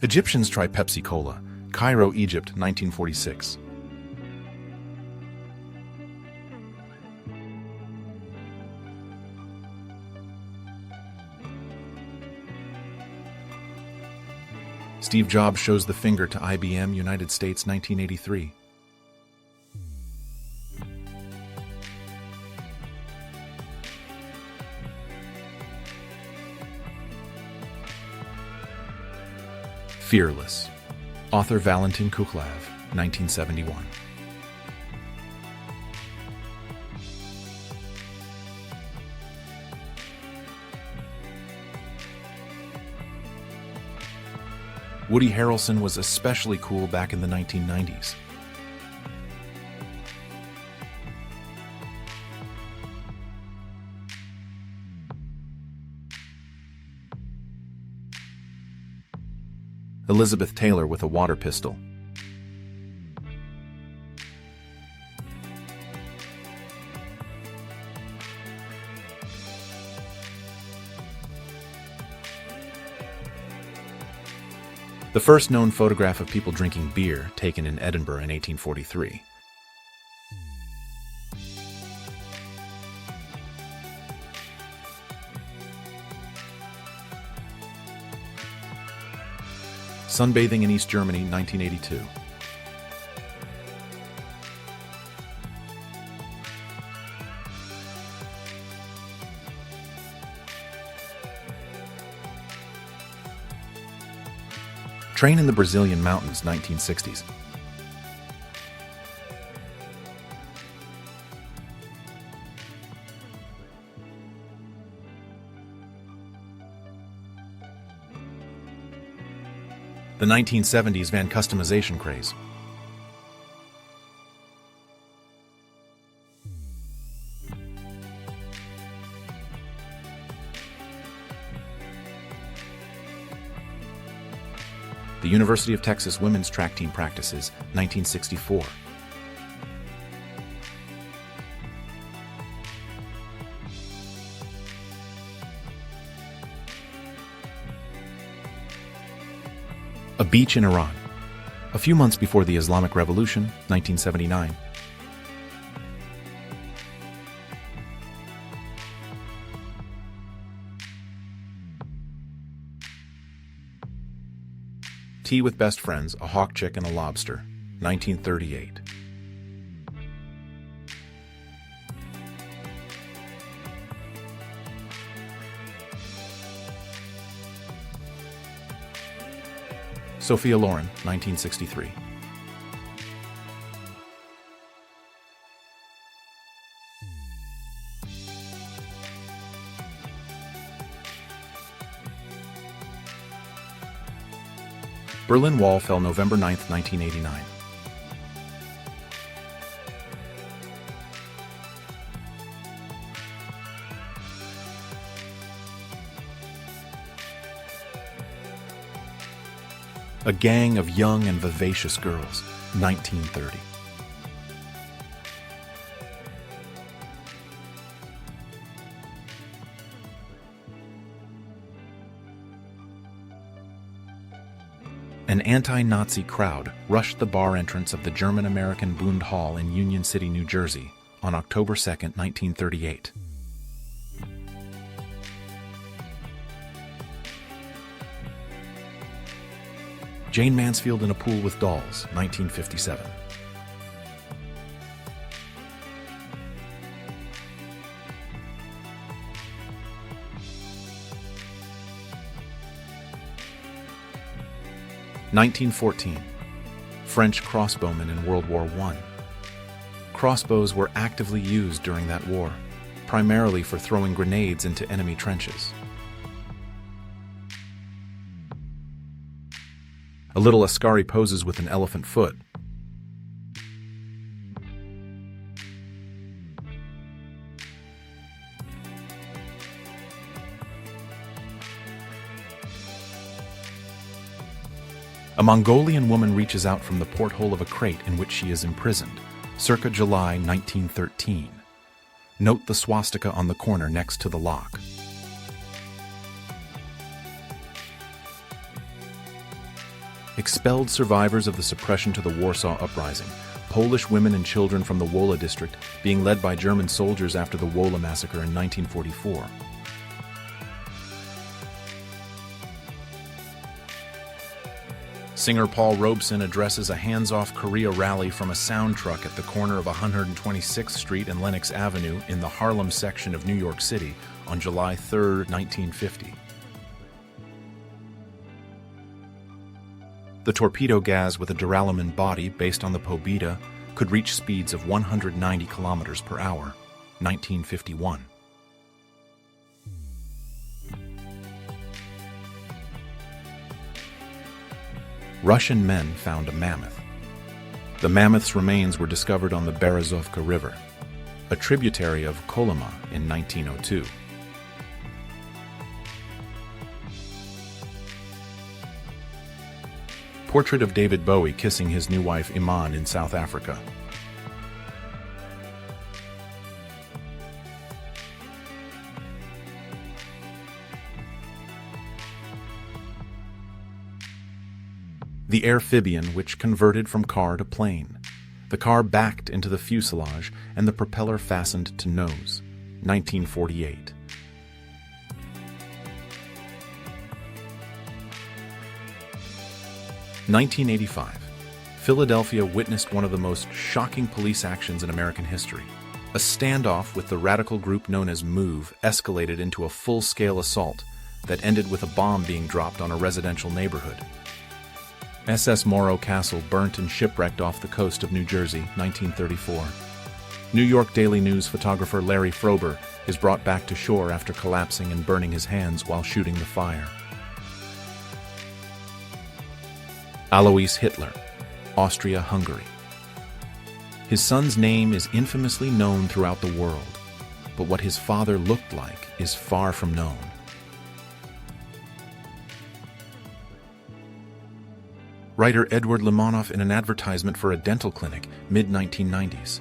Egyptians try Pepsi Cola. Cairo, Egypt, 1946. Steve Jobs shows the finger to IBM, United States, 1983. Fearless. Author Valentin Kukhlav, 1971. Woody Harrelson was especially cool back in the 1990s. Elizabeth Taylor with a water pistol. The first known photograph of people drinking beer, taken in Edinburgh in 1843. Sunbathing in East Germany, 1982. Train in the Brazilian mountains, 1960s. The 1970s van customization craze. The University of Texas women's track team practices, 1964. A beach in Iran. A few months before the Islamic Revolution, 1979. Tea with best friends, a hawk chick and a lobster, 1938. Sophia Loren, 1963. Berlin Wall fell November 9, 1989. A gang of young and vivacious girls, 1930. An anti-Nazi crowd rushed the bar entrance of the German-American Bund Hall in Union City, New Jersey, on October 2, 1938. Jane Mansfield in a pool with dolls, 1957. (1914) French crossbowmen in World War I. Crossbows were actively used during that war, primarily for throwing grenades into enemy trenches. A little Ascari poses with an elephant foot. A Mongolian woman reaches out from the porthole of a crate in which she is imprisoned, circa July 1913. Note the swastika on the corner next to the lock. expelled survivors of the suppression to the Warsaw Uprising, Polish women and children from the Wola district being led by German soldiers after the Wola massacre in 1944. Singer Paul Robeson addresses a hands-off Korea rally from a sound truck at the corner of 126th Street and Lenox Avenue in the Harlem section of New York City on July 3, 1950. The torpedo gas with a duralumin body based on the Pobeda could reach speeds of 190 kilometers per hour, 1951. Russian men found a mammoth. The mammoth's remains were discovered on the Berezovka River, a tributary of Kolyma in 1902. Portrait of David Bowie kissing his new wife Iman in South Africa. The amphibian which converted from car to plane. The car backed into the fuselage and the propeller fastened to nose. 1948. (1985). Philadelphia witnessed one of the most shocking police actions in American history. A standoff with the radical group known as MOVE escalated into a full-scale assault that ended with a bomb being dropped on a residential neighborhood. SS Morro Castle burnt and shipwrecked off the coast of New Jersey, 1934. New York Daily News photographer Larry Frober is brought back to shore after collapsing and burning his hands while shooting the fire. Alois Hitler, Austria-Hungary. His son's name is infamously known throughout the world, but what his father looked like is far from known. Writer Edward Limonov in an advertisement for a dental clinic, mid-1990s.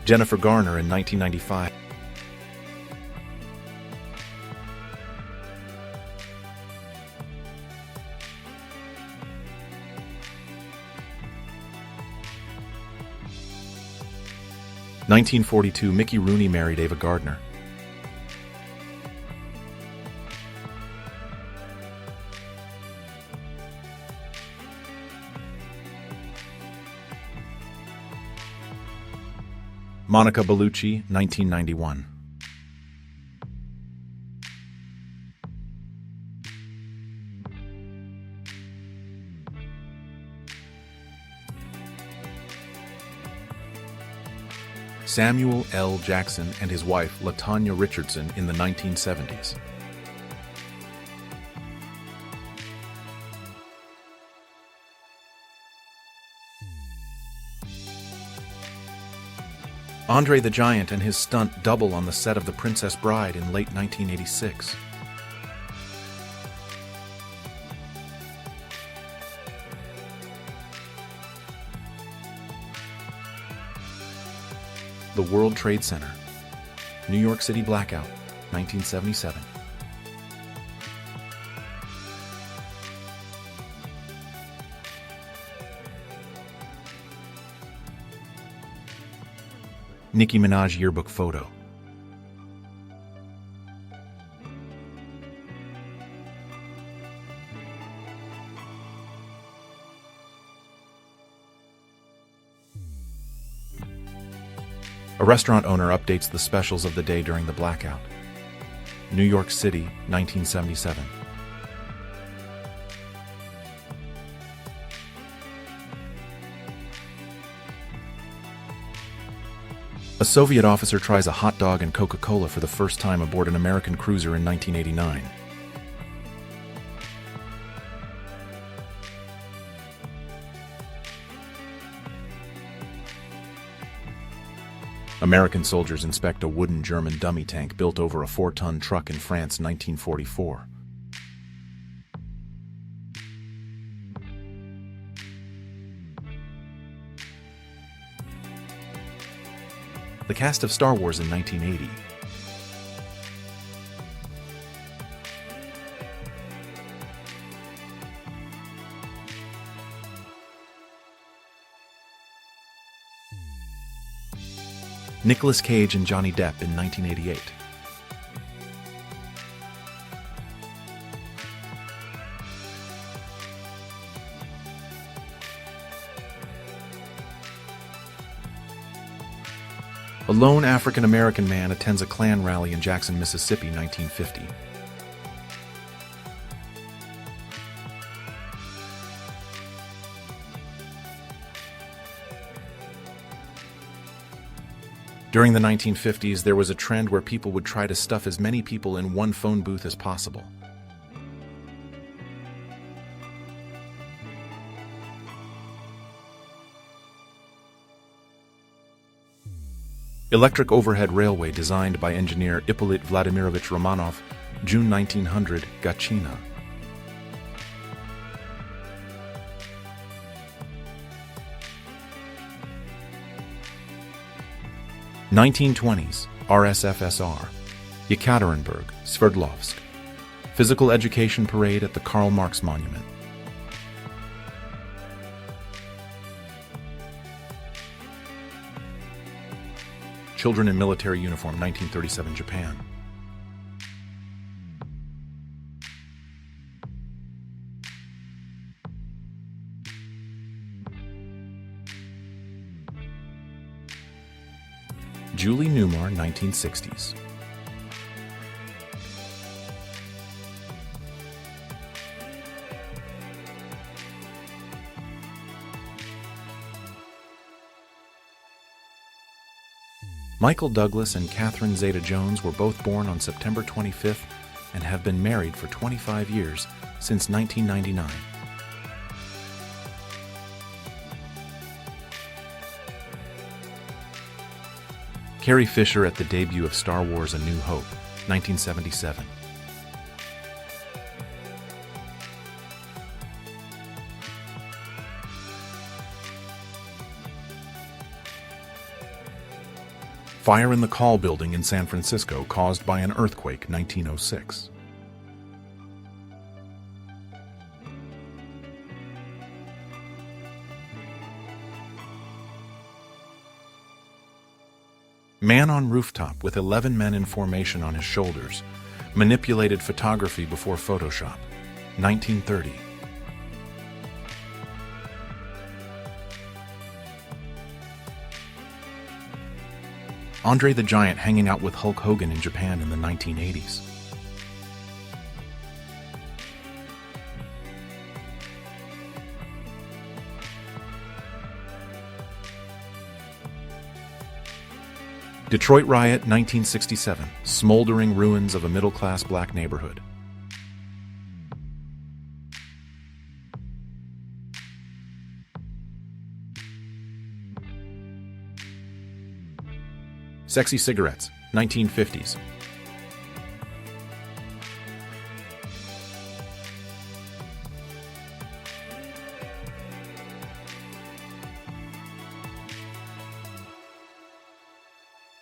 Jennifer Garner in 1995. (1942) Mickey Rooney married Ava Gardner. Monica Bellucci, 1991. Samuel L. Jackson and his wife LaTanya Richardson in the 1970s. Andre the Giant and his stunt double on the set of The Princess Bride in late 1986. The World Trade Center. New York City blackout, 1977. Nicki Minaj yearbook photo. A restaurant owner updates the specials of the day during the blackout. New York City, 1977. A Soviet officer tries a hot dog and Coca-Cola for the first time aboard an American cruiser in 1989. American soldiers inspect a wooden German dummy tank built over a 4-ton truck in France, 1944. The cast of Star Wars in 1980. Nicolas Cage and Johnny Depp in 1988. A lone African-American man attends a Klan rally in Jackson, Mississippi, 1950. During the 1950s, there was a trend where people would try to stuff as many people in one phone booth as possible. Electric overhead railway designed by engineer Ippolit Vladimirovich Romanov, June 1900, Gachina. (1920s) RSFSR, Yekaterinburg, Sverdlovsk. Physical education parade at the Karl Marx Monument. Children in military uniform, 1937, Japan. Julie Newmar, 1960s. Michael Douglas and Catherine Zeta-Jones were both born on September 25th and have been married for 25 years, since 1999. Carrie Fisher at the debut of Star Wars: A New Hope, 1977. Fire in the Call building in San Francisco caused by an earthquake, 1906. Man on rooftop with 11 men in formation on his shoulders. Manipulated photography before Photoshop, 1930. Andre the Giant hanging out with Hulk Hogan in Japan in the 1980s. Detroit riot, 1967. Smoldering ruins of a middle-class black neighborhood. Sexy cigarettes, 1950s.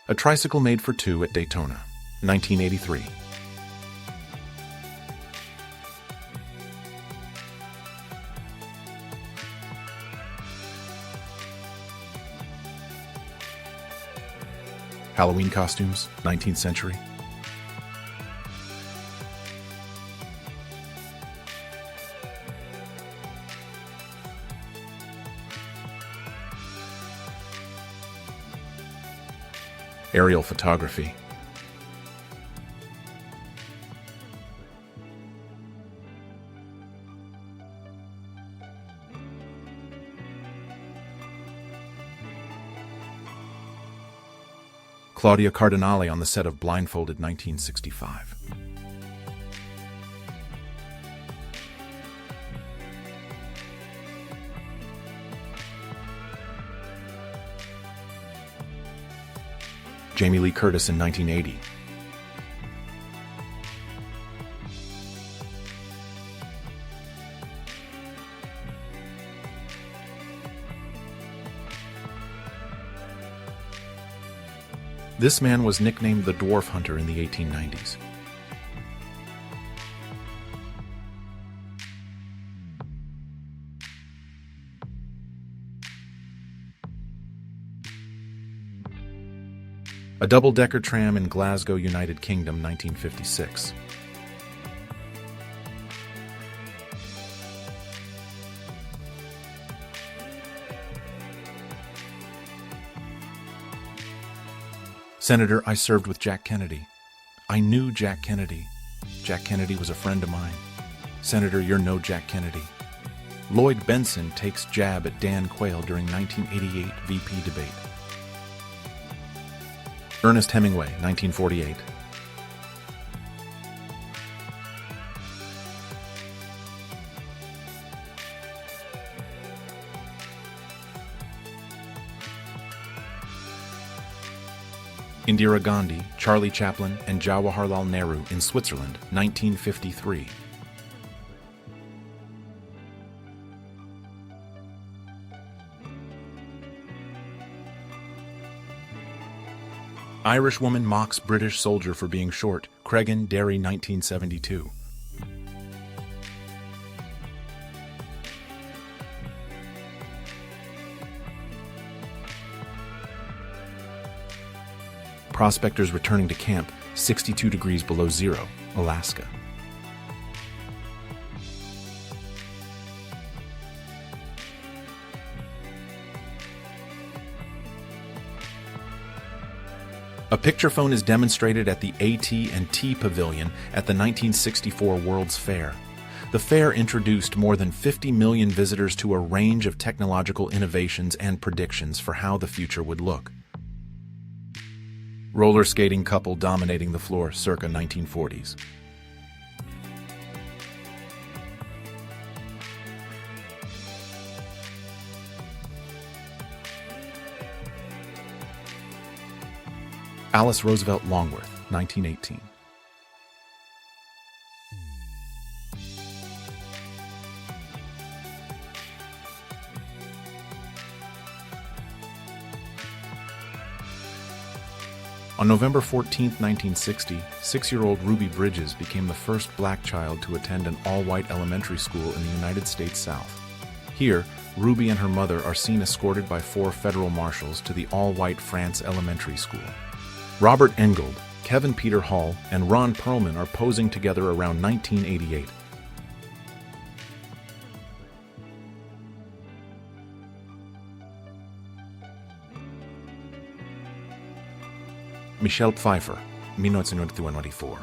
A tricycle made for two at Daytona, 1983. Halloween costumes, 19th century. Aerial photography. Claudia Cardinale on the set of Blindfolded, 1965. Jamie Lee Curtis in 1980. This man was nicknamed the Dwarf Hunter in the 1890s. A double-decker tram in Glasgow, United Kingdom, 1956. Senator, I served with Jack Kennedy. I knew Jack Kennedy. Jack Kennedy was a friend of mine. Senator, you're no Jack Kennedy. Lloyd Benson takes jab at Dan Quayle during 1988 VP debate. Ernest Hemingway, 1948. Indira Gandhi, Charlie Chaplin, and Jawaharlal Nehru in Switzerland, 1953. Irish woman mocks British soldier for being short, Cregan, Derry, 1972. Prospectors returning to camp, 62 degrees below zero, Alaska. A picture phone is demonstrated at the AT&T Pavilion at the 1964 World's Fair. The fair introduced more than 50 million visitors to a range of technological innovations and predictions for how the future would look. Roller skating couple dominating the floor, circa 1940s. Alice Roosevelt Longworth, 1918. On November 14, 1960, 6-year-old Ruby Bridges became the first black child to attend an all-white elementary school in the United States South. Here, Ruby and her mother are seen escorted by 4 federal marshals to the all-white France Elementary School. Robert Engold, Kevin Peter Hall, and Ron Perlman are posing together around 1988. Michelle Pfeiffer, 1994.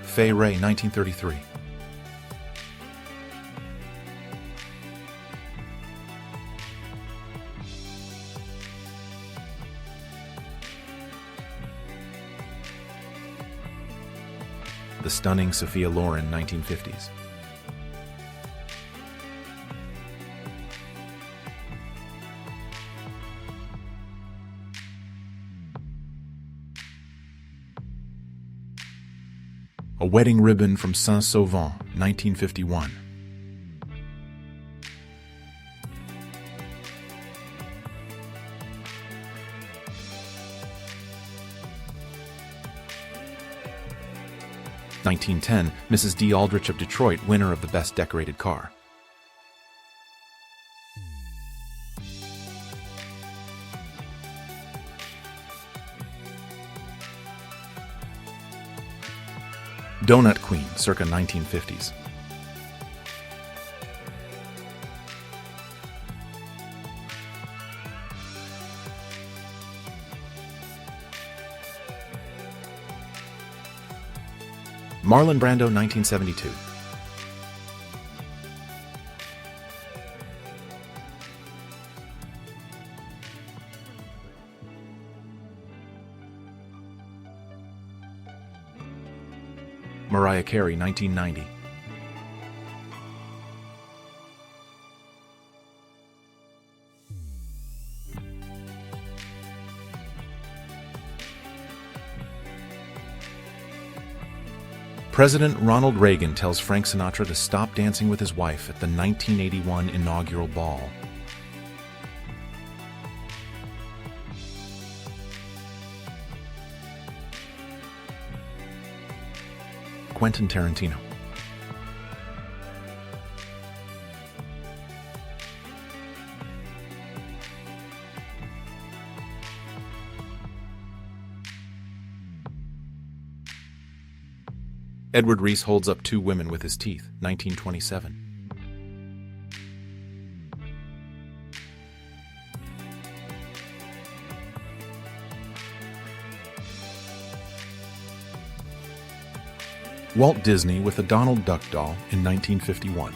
Fay Ray, 1933. The stunning Sophia Loren, 1950s. A wedding ribbon from Saint-Sauvant, 1951. (1910) Mrs. D. Aldrich of Detroit, winner of the Best Decorated Car. Donut Queen, circa 1950s. Marlon Brando, 1972. Mariah Carey, 1990. President Ronald Reagan tells Frank Sinatra to stop dancing with his wife at the 1981 inaugural ball. Quentin Tarantino. Edward Reese holds up two women with his teeth, 1927. Walt Disney with a Donald Duck doll in 1951.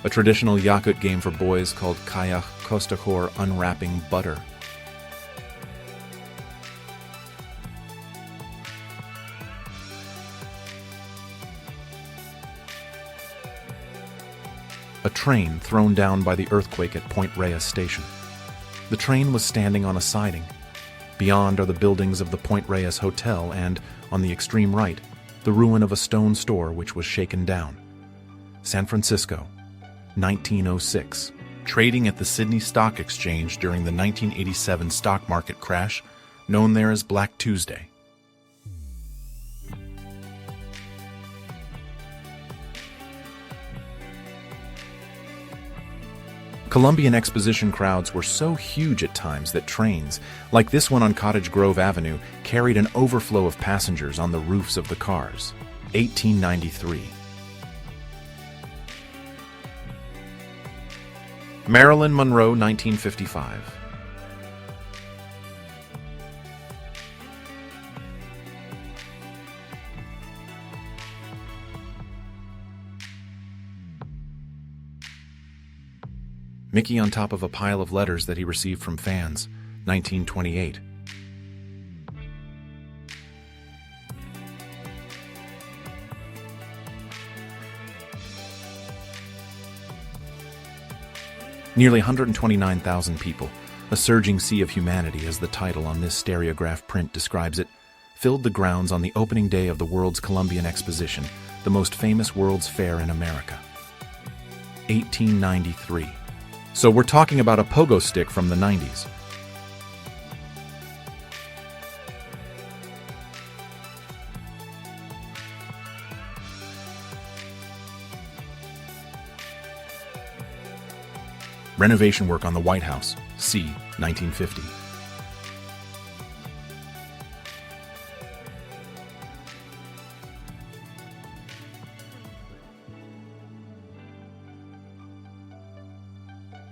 A traditional Yakut game for boys called Kayak Kostakor Unwrapping Butter. A train thrown down by the earthquake at Point Reyes Station. The train was standing on a siding. Beyond are the buildings of the Point Reyes Hotel and, on the extreme right, the ruin of a stone store which was shaken down. San Francisco, 1906. Trading at the Sydney Stock Exchange during the 1987 stock market crash, known there as Black Tuesday. Columbian Exposition crowds were so huge at times that trains, like this one on Cottage Grove Avenue, carried an overflow of passengers on the roofs of the cars. 1893. Marilyn Monroe, 1955. Mickey on top of a pile of letters that he received from fans, 1928. Nearly 129,000 people, a surging sea of humanity as the title on this stereograph print describes it, filled the grounds on the opening day of the World's Columbian Exposition, the most famous World's Fair in America. 1893. So we're talking about a pogo stick from the 90s. Renovation work on the White House, c. 1950.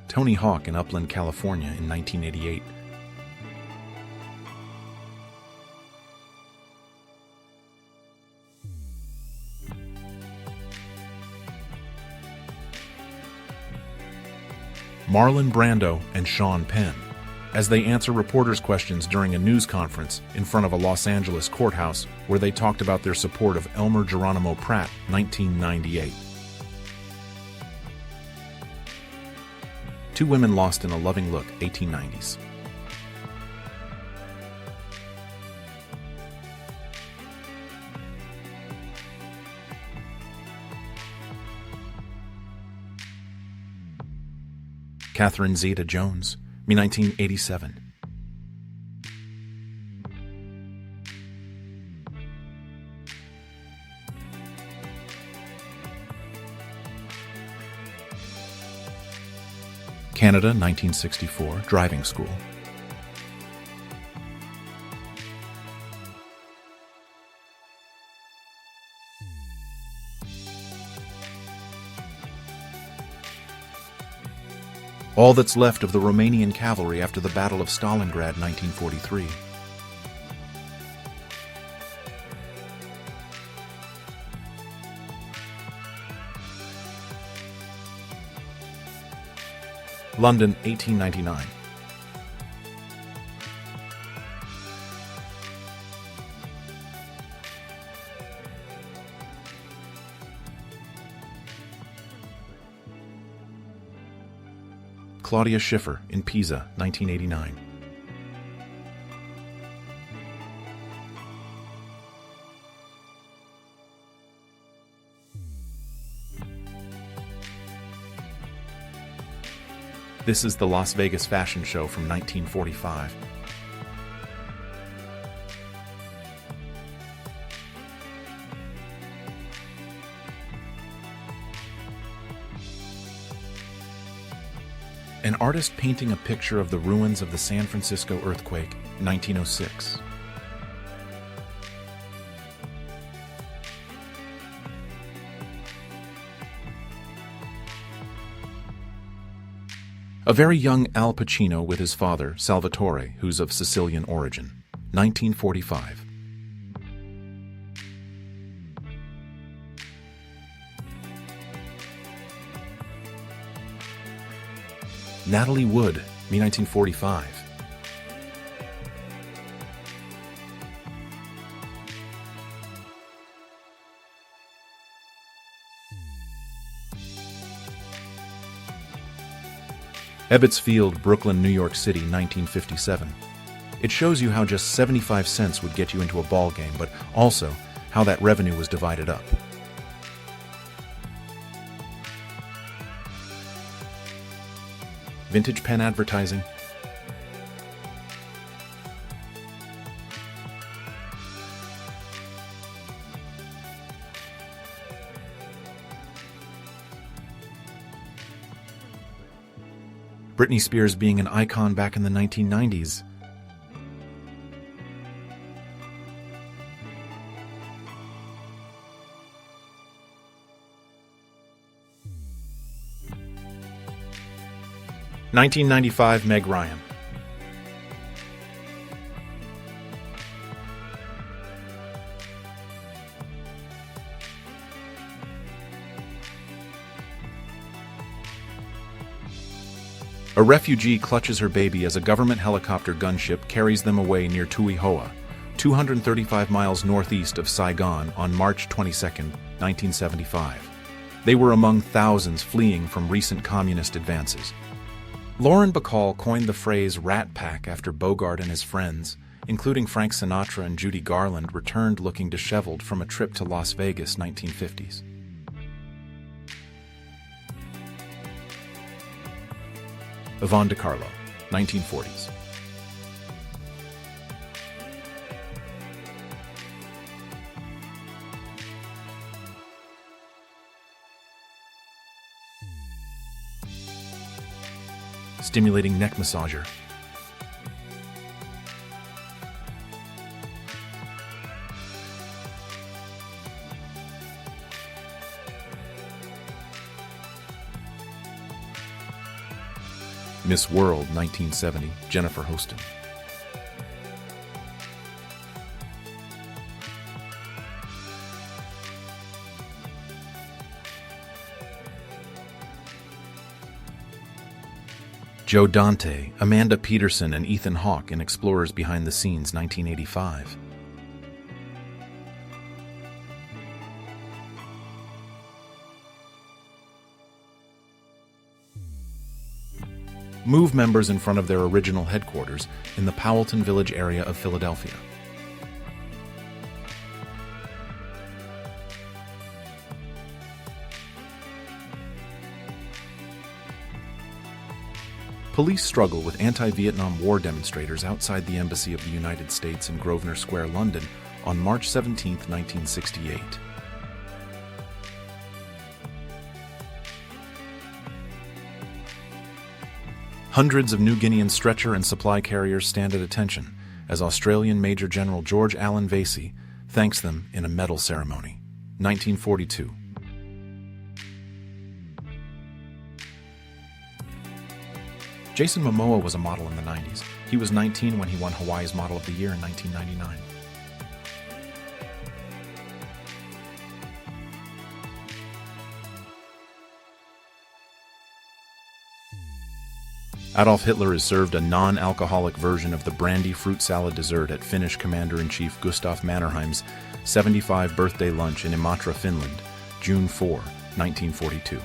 Tony Hawk in Upland, California in 1988. Marlon Brando and Sean Penn, as they answer reporters' questions during a news conference in front of a Los Angeles courthouse where they talked about their support of Elmer Geronimo Pratt, 1998. Two women lost in a loving look, 1890s. Catherine Zeta-Jones, 1987. Canada, 1964, driving school. All that's left of the Romanian cavalry after the Battle of Stalingrad, 1943. London, 1899. Claudia Schiffer in Pisa, 1989. This is the Las Vegas fashion show from 1945. An artist painting a picture of the ruins of the San Francisco earthquake, 1906. A very young Al Pacino with his father, Salvatore, who's of Sicilian origin, 1945. Natalie Wood, me 1945. Ebbets Field, Brooklyn, New York City, 1957. It shows you how just 75 cents would get you into a ball game, but also how that revenue was divided up. Vintage pen advertising. Britney Spears being an icon back in the 1990s. (1995) Meg Ryan. A refugee clutches her baby as a government helicopter gunship carries them away near Tui Hoa, 235 miles northeast of Saigon on March 22, 1975. They were among thousands fleeing from recent communist advances. Lauren Bacall coined the phrase Rat Pack after Bogart and his friends, including Frank Sinatra and Judy Garland, returned looking disheveled from a trip to Las Vegas, 1950s. Yvonne DiCarlo, 1940s. Stimulating neck massager. Miss World, 1970, Jennifer Hostin. Joe Dante, Amanda Peterson, and Ethan Hawke in Explorers Behind the Scenes, 1985. Move members in front of their original headquarters in the Powelton Village area of Philadelphia. Police struggle with anti-Vietnam War demonstrators outside the Embassy of the United States in Grosvenor Square, London, on March 17, 1968. Hundreds of New Guinean stretcher and supply carriers stand at attention as Australian Major General George Allen Vasey thanks them in a medal ceremony. 1942. Jason Momoa was a model in the 90s. He was 19 when he won Hawaii's Model of the Year in 1999. Adolf Hitler is served a non-alcoholic version of the brandy fruit salad dessert at Finnish Commander-in-Chief Gustav Mannerheim's 75th birthday lunch in Imatra, Finland, June 4, 1942.